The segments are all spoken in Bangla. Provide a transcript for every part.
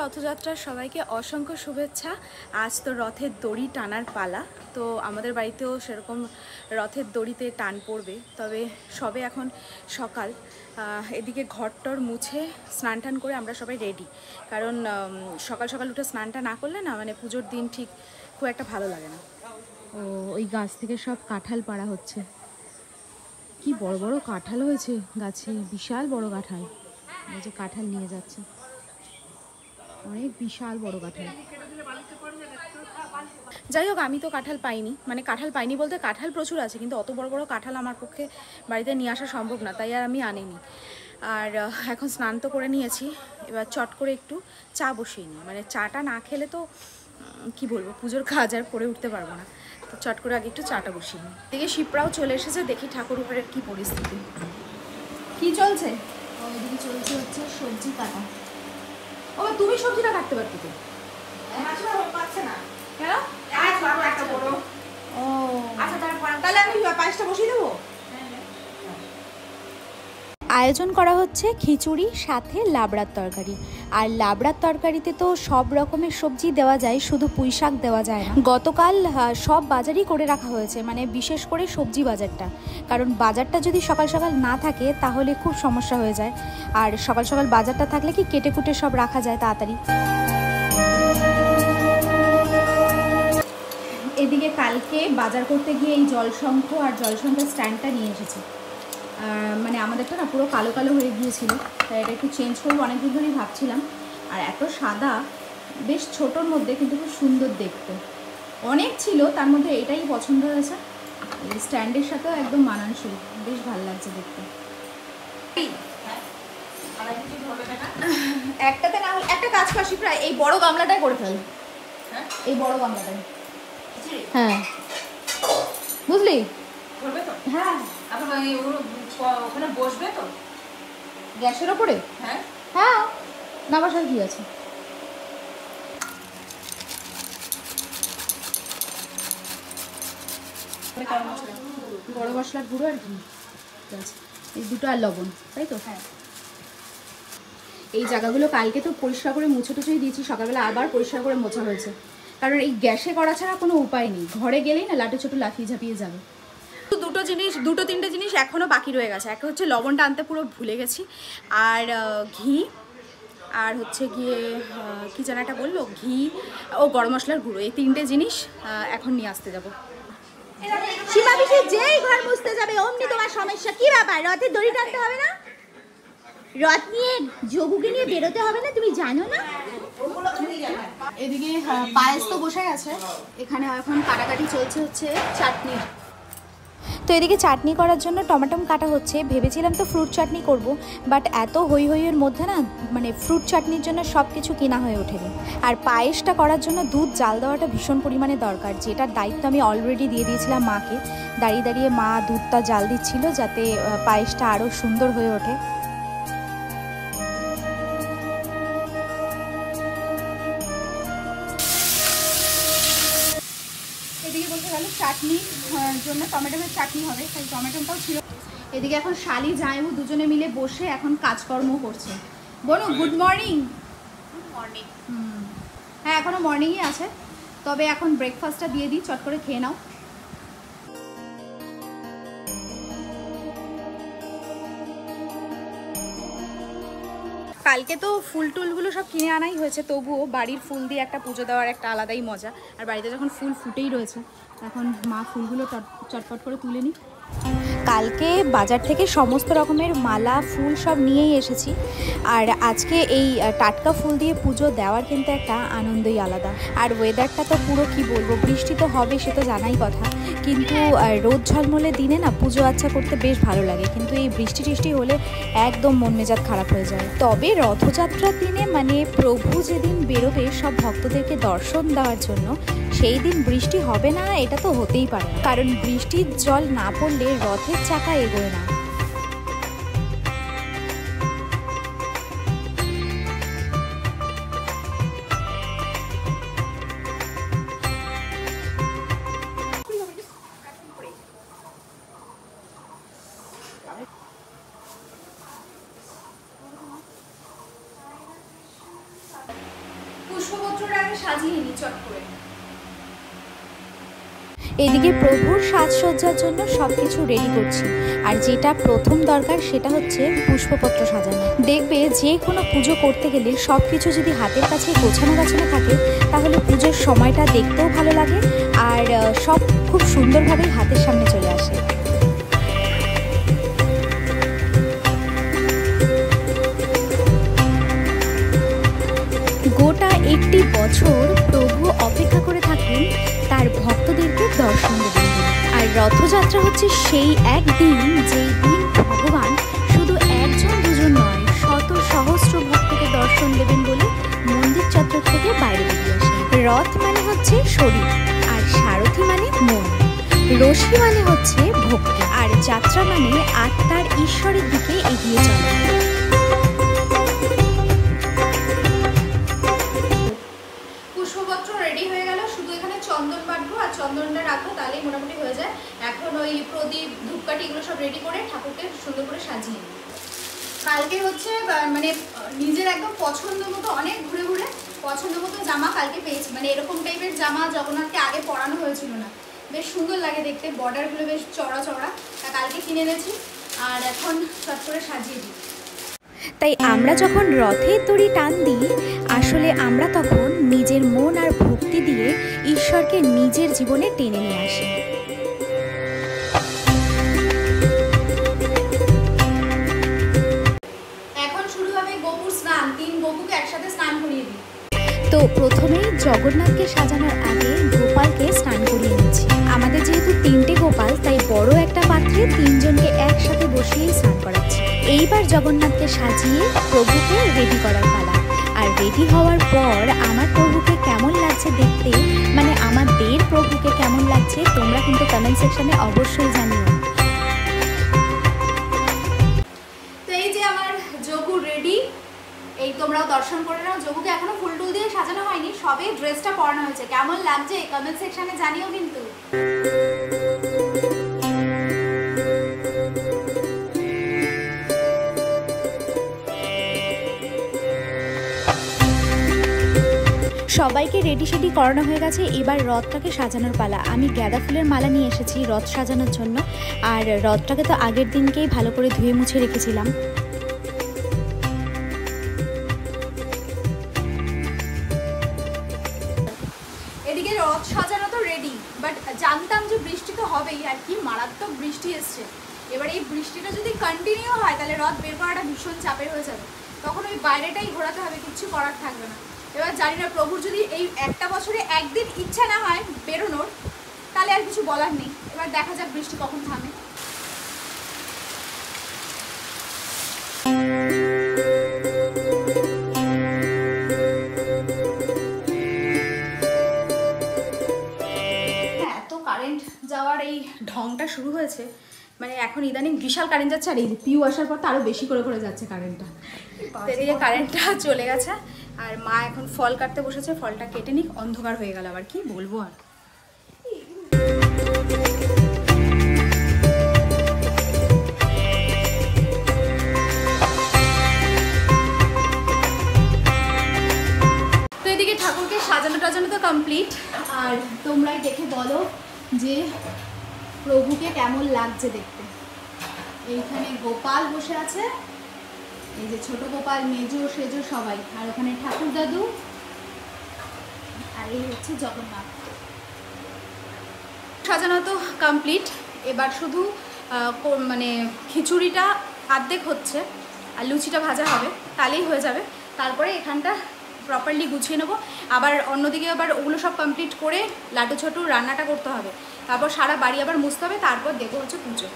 রথযাত্রার সবাইকে অসংখ্য শুভেচ্ছা। আজ তো রথের দড়ি টানার পালা, তো আমাদের বাড়িতেও সেরকম রথের দড়িতে টান পড়বে। তবে সবে এখন সকাল, এদিকে ঘরটর মুছে স্নান টান করে আমরা সবাই রেডি, কারণ সকাল সকাল উঠে স্নানটা না করলে না মানে পুজোর দিন ঠিক খুব একটা ভালো লাগে না। ও ওই গাছ থেকে সব কাঁঠাল পাড়া হচ্ছে, কি বড় বড় কাঁঠাল হয়েছে গাছে, বিশাল বড় কাঁঠাল। এই যে কাঁঠাল নিয়ে যাচ্ছে, অনেক বিশাল বড় কাঁঠাল। যাই হোক, আমি তো কাঁঠাল পাইনি, মানে কাঁঠাল পাইনি বলতে কাঁঠাল প্রচুর আছে, কিন্তু অত বড় বড় কাঁঠাল আমার পক্ষে বাড়িতে নিয়ে আসা সম্ভব না, তাই আর আমি আনিনি। আর এখন স্নান তো করে নিয়েছি, এবার চট করে একটু চা বসিয়ে নিই, মানে চাটা না খেলে তো কি বলবো, পুজোর কাজ আর করে উঠতে পারবো না। তো চট করে আগে একটু চাটা বসিয়ে নিই। দেখে শিপ্রাও চলে এসেছে, দেখি ঠাকুর উপরের কী পরিস্থিতি, কি চলছে। ওইদিকে চলছে হচ্ছে সবজি কাটা। ও তুমি সবজিটা কাটতে পারতে তো? পারছে না কেন? ও আচ্ছা, তাহলে আমি পায়েসটা বসিয়ে দেবো। আয়োজন করা হচ্ছে খিচুড়ি সাথে লাবড়ার তরকারি। আর লাবড়ার তরকারিতে তো সব রকমের সবজি দেওয়া যায়, শুধু পুঁই শাক দেওয়া যায় না। গতকাল সব বাজারই করে রাখা হয়েছে, মানে বিশেষ করে সবজি বাজারটা, কারণ বাজারটা যদি সকাল সকাল না থাকে তাহলে খুব সমস্যা হয়ে যায়। আর সকাল সকাল বাজারটা থাকলে কি কেটে কুটে সব রাখা যায় তাড়াতাড়ি। এদিকে কালকে বাজার করতে গিয়ে এই জলশঙ্খ আর জলশঙ্খের স্ট্যান্ডটা নিয়ে এসেছি। মানে আমাদেরটা না পুরো কালো কালো হয়ে গিয়েছিল, তাই এটা একটু চেঞ্জ করবো, অনেকদিন ধরেই ভাবছিলাম। আর এত সাদা, বেশ ছোটোর মধ্যে কিন্তু খুব সুন্দর দেখতে, অনেক ছিল, তার মধ্যে এটাই পছন্দ হয়েছে। এই স্ট্যান্ডের সাথেও একদম মানানসই, বেশ ভালো লাগছে দেখতে। একটাতে না, একটা কাজ করছি, প্রায় এই বড় গামলাটাই করে ফেল, এই বড় গামলাটাই। হ্যাঁ বুঝলি, হ্যাঁ ওখানে বসবে তো গ্যাসের ওপরে। হ্যাঁ হ্যাঁ, না বসার কি আছে। গরম মশলার গুঁড়ো আর ঘি, এই দুটো আর লবণ, তাই তো? হ্যাঁ। এই জায়গাগুলো কালকে তো পরিষ্কার করে মুছে টুছেই দিয়েছি, সকালবেলা আবার পরিষ্কার করে মোছা হয়েছে, কারণ এই গ্যাসে করা ছাড়া কোনো উপায় নেই। ঘরে গেলেই না লাটে ছোটো লাফিয়ে ঝাঁপিয়ে যাবে। দুটো তিনটে জিনিস এখনও বাকি রয়ে গেছে। একটা হচ্ছে লবণটা আনতে পুরো ভুলে গেছি, আর ঘি, আর হচ্ছে গিয়ে কী যেন একটা বললো, ঘি ও গরম মশলার গুঁড়ো, এই তিনটে জিনিস এখন নিয়ে আসতে যাবো। সীমা পিসি যেই ঘর মুছতে যাবে অমনি তোমার সমস্যা। কি ব্যাপার, রথের দড়ি টানতে হবে না? রথ নিয়ে যোগুকে নিয়ে বেরোতে হবে না, তুমি জানো না? এদিকে পায়েস তো বসে গেছে, এখানে এখন কাটাকাটি চলছে হচ্ছে চাটনির। তো এদিকে চাটনি করার জন্য টমেটো কাটা হচ্ছে। ভেবেছিলাম তো ফ্রুট চাটনি করব, বাট এত হই হইয়ের মধ্যে না মানে ফ্রুট চাটনির জন্য সব কিছু কেনা হয়ে ওঠেনি। আর পায়েসটা করার জন্য দুধ জাল দেওয়াটা ভীষণ পরিমাণে দরকার, যেটার দায়িত্ব আমি অলরেডি দিয়ে দিয়েছিলাম মাকে। দাঁড়িয়ে দাঁড়িয়ে মা দুধটা জাল দিচ্ছিল যাতে পায়েসটা আরও সুন্দর হয়ে ওঠে। এদিকে বলতে গেলে চাটনির জন্য টমেটোর চাটনি হবে, তাই টমেটোটাও ছিল। এদিকে এখন শালি জামাইবু দুজনে মিলে বসে এখন কাজকর্ম করছে। বনু গুড মর্নিং। Good morning. হ্যাঁ এখনও মর্নিংই আছে, তবে এখন ব্রেকফাস্টটা দিয়ে দিই, চট করে খেয়ে নাও। কালকে তো ফুল টুলগুলো সব কিনে আনাই হয়েছে, তবুও বাড়ির ফুল দিয়ে একটা পুজো দেওয়ার একটা আলাদাই মজা। আর বাড়িতে যখন ফুল ফুটেই রয়েছে, এখন মা ফুলগুলো চটপট করে তুলে নিই। কালকে বাজার থেকে সমস্ত রকমের মালা ফুল সব নিয়েই এসেছি, আর আজকে এই টাটকা ফুল দিয়ে পুজো দেওয়ার কিন্তু একটা আনন্দই আলাদা। আর ওয়েদারটা তো পুরো কি বলবো, বৃষ্টি তো হবে সে তো জানাই কথা, কিন্তু রোদ ঝলমলে দিনে না পুজো আচ্ছা করতে বেশ ভালো লাগে, কিন্তু এই বৃষ্টি টিষ্টি হলে একদম মন মেজাজ খারাপ হয়ে যায়। তবে রথযাত্রার দিনে মানে প্রভু যেদিন বেরোবে সব ভক্তদেরকে দর্শন দেওয়ার জন্য, সেই দিন বৃষ্টি হবে না এটা তো হতেই পারে না, কারণ বৃষ্টির জল না পড়লে রথের চাকা এগোয় না। পুষ্পপত্রটা আগে সাজিয়ে নি চট করে। এদিকে প্রভুর সাজসজ্জার জন্য সবকিছু রেডি করছি, আর যেটা প্রথম দরকার সেটা হচ্ছে পুষ্পপত্র সাজানো। দেখবে যে কোনো পুজো করতে গেলে সব কিছু যদি হাতের কাছে গোছানো গাছানো থাকে তাহলে পুজোর সময়টা দেখতেও ভালো লাগে আর সব খুব সুন্দরভাবেই হাতের সামনে চলে আসে। গোটা একটি বছর প্রভু অপেক্ষা করে থাকেন তার ভক্তদেরকে দর্শন দেবেন। আর রথযাত্রা হচ্ছে সেই একদিন যেই দিন ভগবান শুধু একজন দুজন নয় শত সহস্র ভক্তকে দর্শন দেবেন বলে মন্দির চত্বর থেকে বাইরে বেরিয়ে আসে। রথ মানে হচ্ছে শরীর, আর সারথি মানে মন, রশি মানে হচ্ছে ভক্তি, আর যাত্রা মানে আত্মার ঈশ্বরের দিকে এগিয়ে চলে। পুষ্পপত্র রেডি হয়ে গেল, শুধু এখানে চন্দন বাটবো আর চন্দনটা রাখবো, তাহলেই মোটামুটি হয়ে যায়। এখন ওই প্রদীপ ধূপকাঠি এগুলো সব রেডি করে ঠাকুরকে সুন্দর করে সাজিয়ে নিই। কালকে হচ্ছে মানে নিজের একদম পছন্দ মতো অনেক ঘুরে ঘুরে পছন্দ মতো জামা কালকে পেয়েছি। মানে এরকম টাইপের জামা জগন্নাথকে আগে পরানো হয়েছিল না, বেশ সুন্দর লাগে দেখতে, বর্ডারগুলো বেশ চড়া চড়া, তা কালকে কিনে এনেছি আর এখন চট করে সাজিয়ে দিই। তাই আমরা যখন রথের দড়ি টান দিই আসলে আমরা তখন নিজের মন আর ভক্তি দিয়ে ঈশ্বরকে নিজের জীবনে টেনে নিয়ে আসি। এখন শুরু হবে গোপুর স্নান, 3 গোপুকে একসাথে স্নান করিয়ে দিই। তো প্রথমেই জগন্নাথকে সাজানোর আগে গোপালকে স্নান করিয়ে নিচ্ছি। আমাদের যেহেতু 3টে গোপাল তাই বড় একটা পাত্রে 3 জনকে একসাথে বসিয়েই স্নান করাচ্ছি। এইবার জগন্নাথকে সাজিয়ে প্রভুকে রেডি করার পালা। আর রেডি হওয়ার পর আমার প্রভুকে কেমন লাগছে দেখতে, মানে আমাদের প্রভুকে কেমন লাগছে তোমরা কিন্তু কমেন্ট সেকশনে অবশ্যই জানিও। তো এই যে আমার যোগু রেডি, এই তোমরাও দর্শন করে নাও। যোগুকে এখনো ফুল টুল দিয়ে সাজানো হয়নি, সবে ড্রেসটা পরানো হয়েছে। কেমন লাগছে কমেন্ট সেকশনে জানিও কিন্তু। সবাইকে রেডি সেডি করানো হয়ে গেছে, এবার রথটাকে সাজানোর পালা। আমি গাঁদা ফুলের মালা নিয়ে এসেছি রথ সাজানোর জন্য, আর রথটাকে তো আগের দিনকেই ভালো করে ধুয়ে মুছে রেখেছিলাম। এদিকে রথ সাজানো তো রেডি, বাট জানতাম যে বৃষ্টি তো হবেই, আর কি মারাত্মক বৃষ্টি এসছে। এবার এই বৃষ্টিটা যদি কন্টিনিউ হয় তাহলে রথ বের করাটা ভীষণ চাপের হয়ে যাবে, তখন ওই বাইরেটাই ঘোরাতে হবে, কিচ্ছু করার থাকবে না। এবার জানি না প্রভুর যদি এই একটা বছরে একদিন ইচ্ছা না হয় বেরোনোর, তাহলে আর কিছু বলার নেই। এবার দেখা যাক বৃষ্টি কখন থামে। এত কারেন্ট যাওয়ার এই ঢংটা শুরু হয়েছে, মানে এখন ইদানিং বিশাল কারেন্ট যাচ্ছে, আর এই পিউ আসার পর তো আরও বেশি করে করে যাচ্ছে কারেন্টটা। এদিকে কারেন্টটা চলে গেছে, আর মা এখন ফল কাটতে বসেছে, ফলটা কেটে নিক, অন্ধকার হয়ে গেল আবার, কি বলবো আর। তো এদিকে ঠাকুরকে সাজানো টাজানো তো কমপ্লিট, আর তোমরাই দেখে বলো যে প্রভুকে কেমন লাগছে দেখতে। এইখানে গোপাল বসে আছে, এই যে ছোট গোপাল, মেজো সেজো সবাই, আর ওখানে ঠাকুর দাদু, আর এই হচ্ছে জগন্নাথ। সাজানো তো কমপ্লিট, এবার শুধু মানে খিচুড়িটা অর্ধেক হচ্ছে আর লুচিটা ভাজা হবে, তাহলেই হয়ে যাবে। তারপরে এখানটা প্রপারলি গুছিয়ে নেবো, আবার অন্যদিকে আবার ওগুলো সব কমপ্লিট করে লাড্ডু ছোটু রান্নাটা করতে হবে, তারপর সারা বাড়ি আবার মুছতে হবে, তারপর দেখবো হচ্ছে পুজো।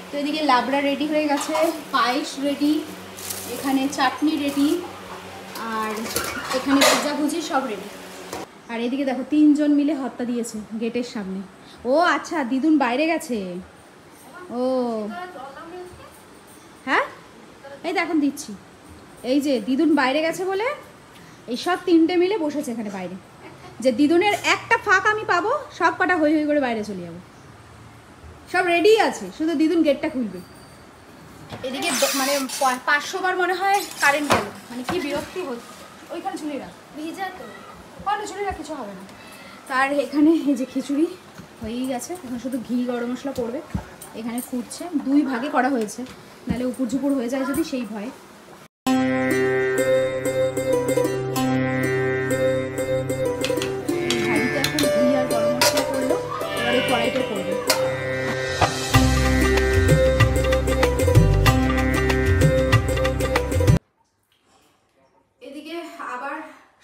তো এদিকে লাবড়া রেডি হয়ে গেছে, পায়েস রেডি, এখানে চাটনি রেডি, আর এখানে ভাজাভুজি সব রেডি। আর এদিকে দেখো 3 জন মিলে হত্যা দিয়েছে গেটের সামনে। ও আচ্ছা, দিদুন বাইরে গেছে। ও হ্যাঁ, এই তো এখন দিচ্ছি। এই যে দিদুন বাইরে গেছে বলে এই সব 3টে মিলে বসেছে এখানে বাইরে, যে দিদুনের একটা ফাঁক আমি পাবো, সব কটা হই হই করে বাইরে চলে যাবো। সব রেডি আছে, শুধু দিদুন গেটটা খুলবে। এদিকে মানে 500 বার মনে হয় কারেন্ট গেল, মানে কি বিরক্তি হচ্ছে। ওইখানে ঝুলিয়ে রাখ, ভিজা তো কোনো ঝুলিয়ে রাখ, কিছু হবে না। তার এখানে এই যে খিচুড়ি হয়েই গেছে, এখন শুধু ঘি গরম মশলা পড়বে। এখানে ফুটছে, 2 ভাগে করা হয়েছে, নাহলে উপর ঝুপুর হয়ে যায় যদি, সেই ভয়। হাঁড়িতে এখন ঘি আর গরম মশলা পড়লো, এবারে কড়াইটা পড়বে। এদিকে আবার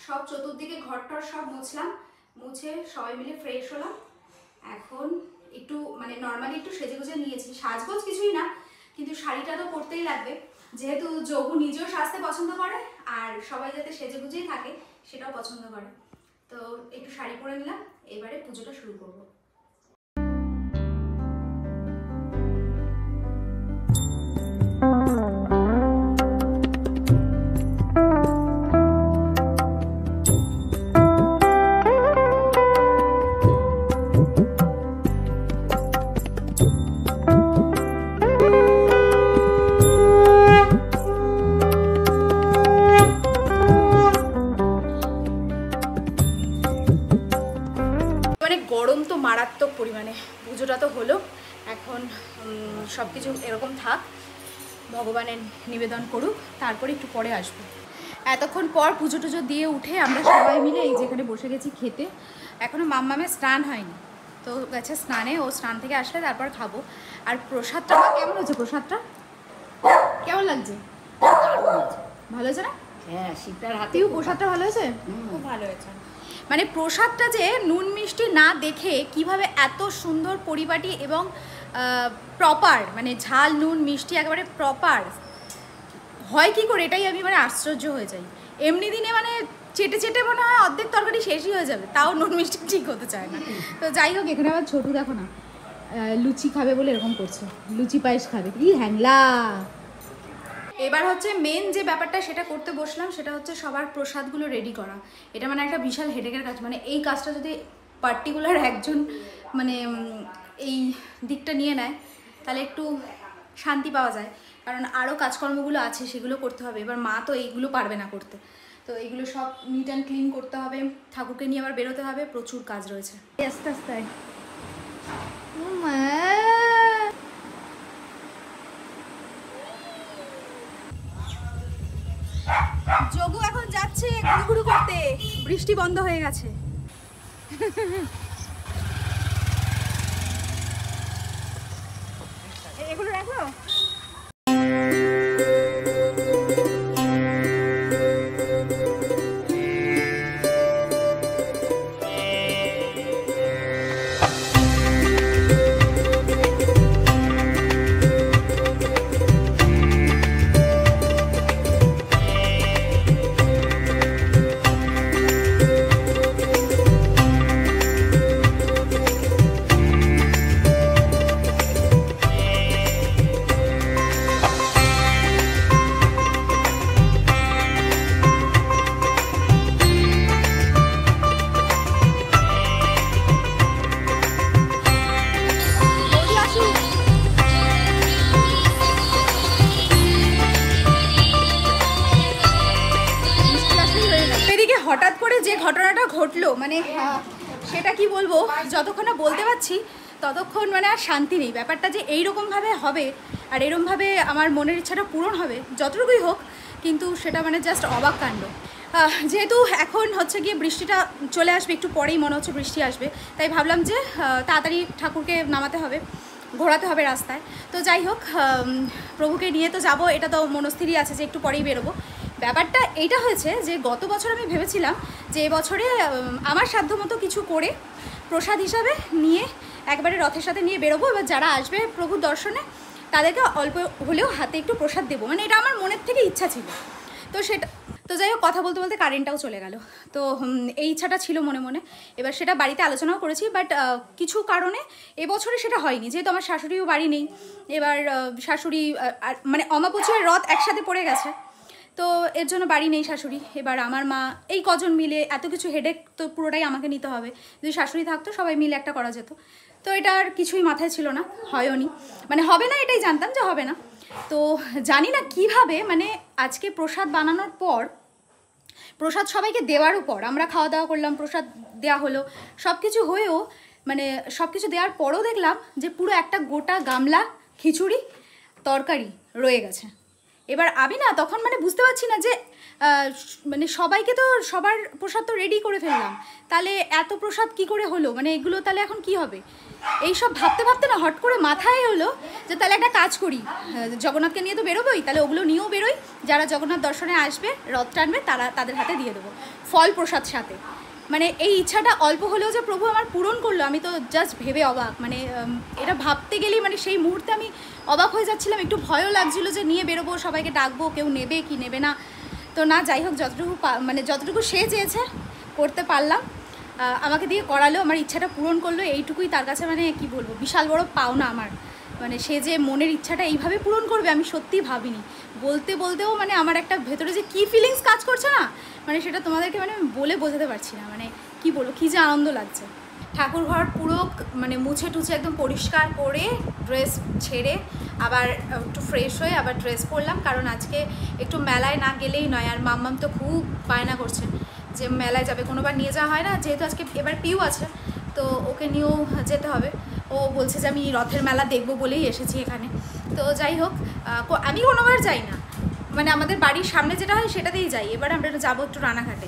সব চতুর্দিকে ঘরটর সব মুছলাম, মুছে সবাই মিলে ফ্রেশ হলাম। এখন একটু মানে নর্মালি একটু সেজেগুজে নিয়েছি, সাজগোজ কিছুই না, কিন্তু শাড়িটা তো পরতেই লাগবে, যেহেতু যোগু নিজেও সাজতে পছন্দ করে আর সবাই যাতে সেজেগুজেই থাকে সেটাও পছন্দ করে। তো একটু শাড়ি পরে নিলাম, এবারে পুজোটা শুরু করব। গরম তো মারাত্মক পরিমাণে, পুজোটা তো হলো, এখন সব কিছু এরকম থাক, ভগবানের নিবেদন করুক, তারপরে একটু পরে আসবো। এতক্ষণ পর পুজো টুজো দিয়ে উঠে আমরা সবাই মিলে এই যেখানে বসে গেছি খেতে। এখনও মাম্মামের স্নান হয়নি, তো গেছে স্নানে, ও স্নান থেকে আসলে তারপর খাবো। আর প্রসাদটা কেমন হয়েছে? প্রসাদটা কেমন লাগছে? ভালো হয়েছে না? হ্যাঁ, শীতটার হাতে প্রসাদটা ভালো হয়েছে, খুব ভালো হয়েছে। মানে প্রসাদটা যে নুন মিষ্টি না দেখে কিভাবে এত সুন্দর পরিপাটি এবং প্রপার, মানে ঝাল নুন মিষ্টি একেবারে প্রপার হয় কি করে, এটাই আমি মানে আশ্চর্য হয়ে যাই। এমনি দিনে মানে চেটে চেটে মনে হয় অর্ধেক তরকারি শেষই হয়ে যাবে, তাও নুন মিষ্টি ঠিক হতে চায় না। তো যাই হোক, এখানে আবার ছোটু দেখো না লুচি খাবে বলে এরকম করছে, লুচি পায়েস খাবে, কি হ্যাংলা। এবার হচ্ছে মেন যে ব্যাপারটা সেটা করতে বসলাম, সেটা হচ্ছে সবার প্রসাদগুলো রেডি করা। এটা মানে একটা বিশাল হেডেকের কাজ, মানে এই কাজটা যদি পার্টিকুলার একজন মানে এই দিকটা নিয়ে নেয় তাহলে একটু শান্তি পাওয়া যায়, কারণ আরও কাজকর্মগুলো আছে সেগুলো করতে হবে। এবার মা তো এইগুলো পারবে না করতে, তো এইগুলো সব নিট অ্যান্ড ক্লিন করতে হবে, ঠাকুরকে নিয়ে আবার বেরোতে হবে, প্রচুর কাজ রয়েছে। আস্তে আস্তে যোগু এখন যাচ্ছে ঘুরঘুরু করতে, বৃষ্টি বন্ধ হয়ে গেছে। এগুলো রাখো। হঠাৎ করে যে ঘটনাটা ঘটলো, মানে সেটা কি বলবো, যতক্ষণ না বলতে পারছি ততক্ষণ মানে আর শান্তি নেই। ব্যাপারটা যে এইরকমভাবে হবে আর এরকমভাবে আমার মনের ইচ্ছাটা পূরণ হবে যতটুকুই হোক, কিন্তু সেটা মানে জাস্ট অবাক কাণ্ড। যেহেতু এখন হচ্ছে গিয়ে বৃষ্টিটা চলে আসবে, একটু পরেই মনে হচ্ছে বৃষ্টি আসবে, তাই ভাবলাম যে তাড়াতাড়ি ঠাকুরকে নামাতে হবে, ঘোরাতে হবে রাস্তায়। তো যাই হোক, প্রভুকে নিয়ে তো যাব, এটা তো মনস্থিরই আছে যে একটু পরেই বেরোবো। ব্যাপারটা এইটা হয়েছে যে গত বছর আমি ভেবেছিলাম যে এবছরে আমার সাধ্যমতো কিছু করে প্রসাদ হিসাবে নিয়ে একবারে রথের সাথে নিয়ে বেরোবো। এবার যারা আসবে প্রভুর দর্শনে তাদেরকে অল্প হলেও হাতে একটু প্রসাদ দেবো, মানে এটা আমার মনের থেকে ইচ্ছা ছিল। তো তো যাই হোক, কথা বলতে বলতে কারেন্টটাও চলে গেল। তো এই ইচ্ছাটা ছিল মনে মনে, এবার সেটা বাড়িতে আলোচনাও করেছি, বাট কিছু কারণে এবছরে সেটা হয়নি, যেহেতু আমার শাশুড়িও বাড়ি নেই। এবার শাশুড়ি মানে অমাবস্যার রথ একসাথে পড়ে গেছে, তো এর জন্য বাড়ি নেই শাশুড়ি। এবার আমার মা, এই কজন মিলে এত কিছু হেডেক তো পুরোটাই আমাকে নিতে হবে। যদি শাশুড়ি থাকতো সবাই মিলে একটা করা যেত, তো এটা আর কিছুই মাথায় ছিল না, হয়ওনি, মানে হবে না এটাই জানতাম যে হবে না। তো জানি না কিভাবে, মানে আজকে প্রসাদ বানানোর পর, প্রসাদ সবাইকে দেওয়ারও পর, আমরা খাওয়া দাওয়া করলাম, প্রসাদ দেওয়া হলো, সব কিছু হয়েও, মানে সব কিছু দেওয়ার পরও দেখলাম যে পুরো একটা গোটা গামলা খিচুড়ি তরকারি রয়ে গেছে। এবার আমি না তখন মানে বুঝতে পারছি না যে মানে সবাইকে তো সবার প্রসাদ তো রেডি করে ফেললাম, তাহলে এত প্রসাদ কি করে হলো, মানে এগুলো তাহলে এখন কি হবে, এই সব ভাবতে ভাবতে না হট করে মাথায় হলো যে তাহলে একটা কাজ করি, জগন্নাথকে নিয়ে তো বেরোবোই, তাহলে ওগুলো নিয়েও বেরোই, যারা জগন্নাথ দর্শনে আসবে, রথ টানবে, তাদের হাতে দিয়ে দেবো ফল প্রসাদ সাথে। মানে এই ইচ্ছাটা অল্প হলেও যে প্রভু আমার পূরণ করলো, আমি তো জাস্ট ভেবে অবাক। মানে এটা ভাবতে গেলেই মানে সেই মুহূর্তে আমি অবাক হয়ে যাচ্ছিলাম, একটু ভয়ও লাগছিল যে নিয়ে বেরোবো, সবাইকে ডাকবো, কেউ নেবে কি নেবে না। তো না, যাই হোক, যতটুকু সে চেয়েছে করতে পারলাম, আমাকে দিয়ে করালো, আমার ইচ্ছাটা পূরণ করলো, এইটুকুই তার কাছে মানে কি বলবো, বিশাল বড় পাওনা আমার। মানে সে যে মনের ইচ্ছাটা এইভাবে পূরণ করবে আমি সত্যিই ভাবিনি। বলতে বলতেও মানে আমার একটা ভেতরে যে কী ফিলিংস কাজ করছে না, মানে সেটা তোমাদেরকে মানে বলে বোঝাতে পারছি না। মানে কি বলবো, কী যে আনন্দ লাগছে। ঠাকুর ঘর পুরো মানে মুছে টুছে একদম পরিষ্কার করে, ড্রেস ছেড়ে আবার একটু ফ্রেশ হয়ে আবার ড্রেস পরলাম, কারণ আজকে একটু মেলায় না গেলেই নয়। আর মাম্মাম তো খুব বায়না করছে যে মেলায় যাবে, কোনোবার নিয়ে যাওয়া হয় না, যেহেতু আজকে এবার পিউ আছে তো ওকে নিয়েও যেতে হবে। ও বলছে যে আমি রথের মেলা দেখবো বলেই এসেছি এখানে। তো যাই হোক, আমি কোনোবার যাই না, মানে আমাদের বাড়ির সামনে যেটা হয় সেটাতেই যাই। এবার আমরা যাবো একটু রানাঘাটে,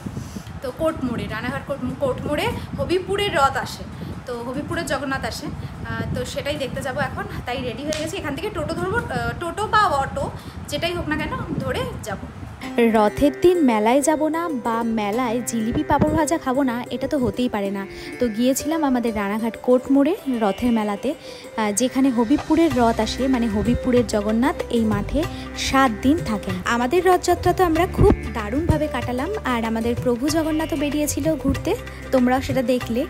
তো কোর্ট মোড়ে, রানাঘাট কোর্ট মোড়ে হবিপুরের রথ আসে, তো হবিপুরের জগন্নাথ আসে, তো সেটাই দেখতে যাব এখন। তাই রেডি হয়ে গেছি, এখান থেকে টোটো ধরবো, টোটো বা অটো যেটাই হোক না কেন ধরে যাব। রথের দিন মেলায় যাব না বা মেলায় জিলিপি পাঁপড় ভাজা খাবো না, এটা তো হতেই পারে না। তো গিয়েছিলাম আমাদের রানাঘাট কোর্ট মোড়ে রথের মেলাতে, যেখানে হবিপুরের রথ আসে, মানে হবিপুরের জগন্নাথ এই মাঠে 7 দিন থাকেন। আমাদের রথযাত্রা তো আমরা খুব দারুণভাবে কাটালাম, আর আমাদের প্রভু জগন্নাথও বেরিয়েছিল ঘুরতে, তোমরাও সেটা দেখলে।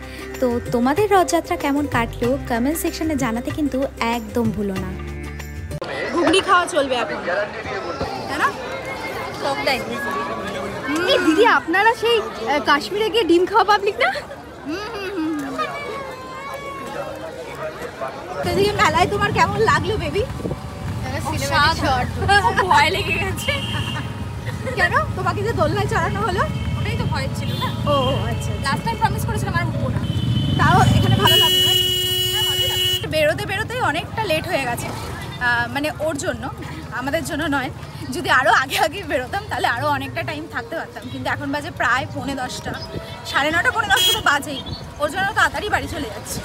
তো তোমাদের রথযাত্রা কেমন কাটলো কমেন্ট সেকশনে জানাতে কিন্তু একদম ভুলো না। ঘুগনি খাওয়া চলবে এখন, তাই না? এই দিদি, আপনারা সেই কাশ্মীরে গিয়ে ডিম খাওয়া পাবলিক না? এদিকে মেলায় তোমার কেমন লাগলো বেবি? ভয় লেগে গেছে। কেন, তোমাকে যে দোলনায় চড়ানো হলো? ওটাই তো ভয় ছিল না। ও আচ্ছা, লাস্ট টাইম প্রমিস করেছিলাম আর উঠবো না। তাও এখানে ভালো লাগলো। বেরোতে বেরোতেই অনেকটা লেট হয়ে গেছে, মানে ওর জন্য, আমাদের জন্য নয়। যদি আরও আগে আগে বেরোতাম তাহলে আরও অনেকটা টাইম থাকতে পারতাম, কিন্তু এখন বাজে প্রায় 9:45, 9:30 9:30 তো বাজেই। ওর জন্য তাড়াতাড়ি বাড়ি চলে যাচ্ছি।